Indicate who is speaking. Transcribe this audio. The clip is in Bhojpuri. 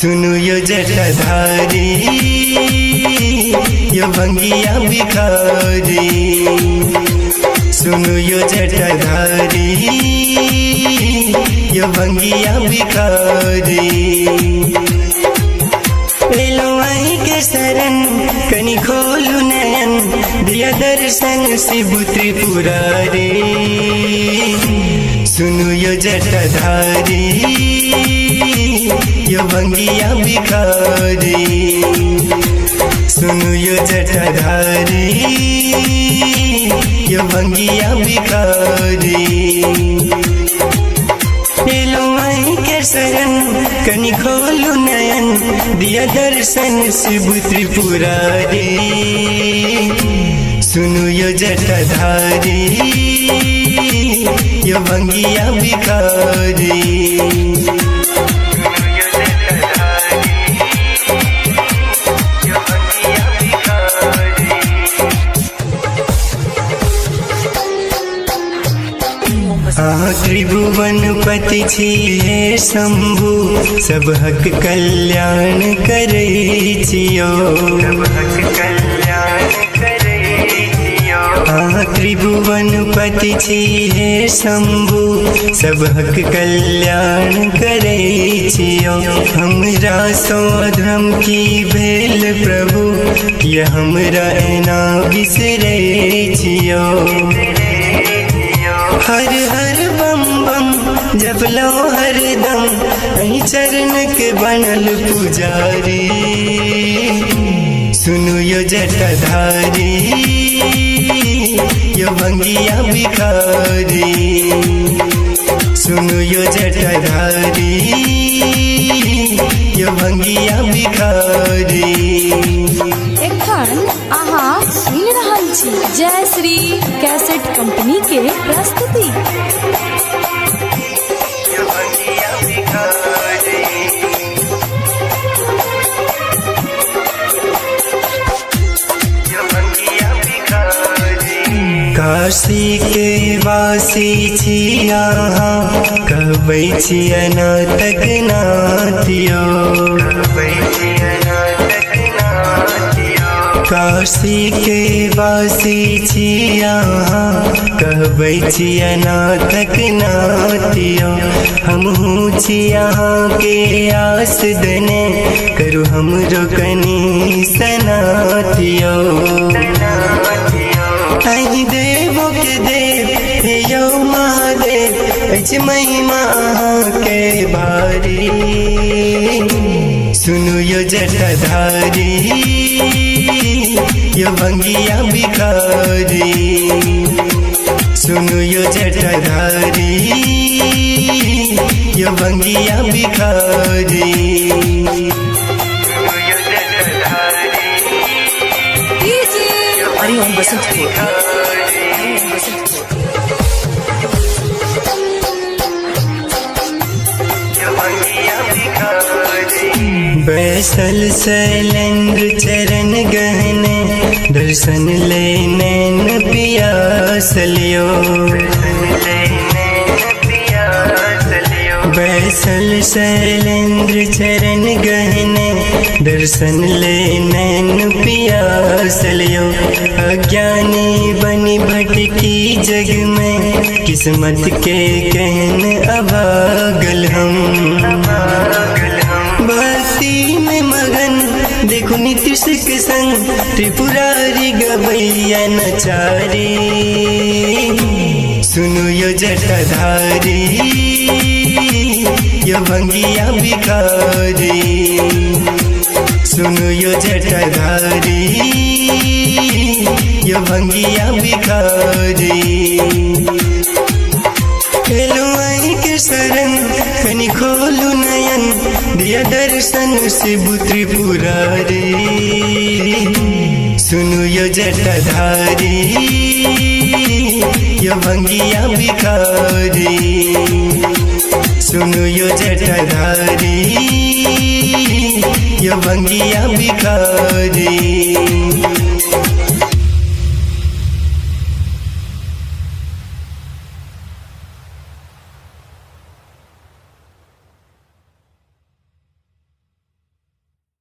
Speaker 1: सुनु यो जटाधारी यो भंगिया भिखारी। सुनु यो जटाधारी यो भंगिया भिखारी। एलो आई के शरण कनि खोलु नयन दिया दर्शन शिव त्रिपुरारी। सुनु यो जटाधारी यो भंगिया भिखारी। सुनु यो जटाधारी यो भंगिया भिखारी। एलो आई के शरण कनि खोलु नयन दिया दर्शन शिव त्रिपुरारी। सुनु यो जटाधारी यो भंगिया भिखारी। त्रिभुवन पति छी हे शंभु सब हक कल्याण करे छियो। त्रिभुवन पति छी हे शंभु सब हक कल्याण करे छियो। हमरा सो अधर्म की भेल प्रभु ये हमरा एना बिसरे छियो। हर हर बम बम जपलो हर दम अहि चरण के बनल पुजारी। सुनु यो जटाधारी यो भंगिया भिखारी। सुनु यो जटाधारी यो भंगिया भिखारी।
Speaker 2: एखन अहाँ सुनि रहल छी जय श्री कैसेट कंपनी के प्रस्तुति।
Speaker 1: काशी के वासी छी अहाँ कहबै छी अनाथक नाथियो। काशी के वासी छी अहाँ कहबै छी अनाथक नाथियो। हमहू छी अहाँ के आस देने करू हमरो कनी सनाथियो। अहि देवो के देव हे यौ महादेव अछि महिमा अहाँ के भारी। सुनु यो जटाधारी यो भंगिया भिखारी। सुनु यो जटाधारी यो भंगिया भिखारी।
Speaker 3: हरिओम बसंत
Speaker 1: बैसल शैलेंद्र चरण गहने दर्शन ले नैन पियास लियो। बैसल शैलेंद्र चरण गहने दर्शन ले नैन पियास लियो। अज्ञानी बनी भटकी जग में किस्मत के कहन अभागल हम। भक्ति में मगन देखो नीतीश के संग त्रिपुरारी गवैया नचारी। सुनु यो जटाधारी यो भंगिया भिखारी। सुनु यो जटाधारी यो भंगिया भिखारी। एलो आई के शरण कनि खोलु नयन दिया दर्शन शिव त्रिपुरारी। सुनु यो जटाधारी यो भंगिया भिखारी। सुनु यो जटाधारी यो भंगिया भिखारी।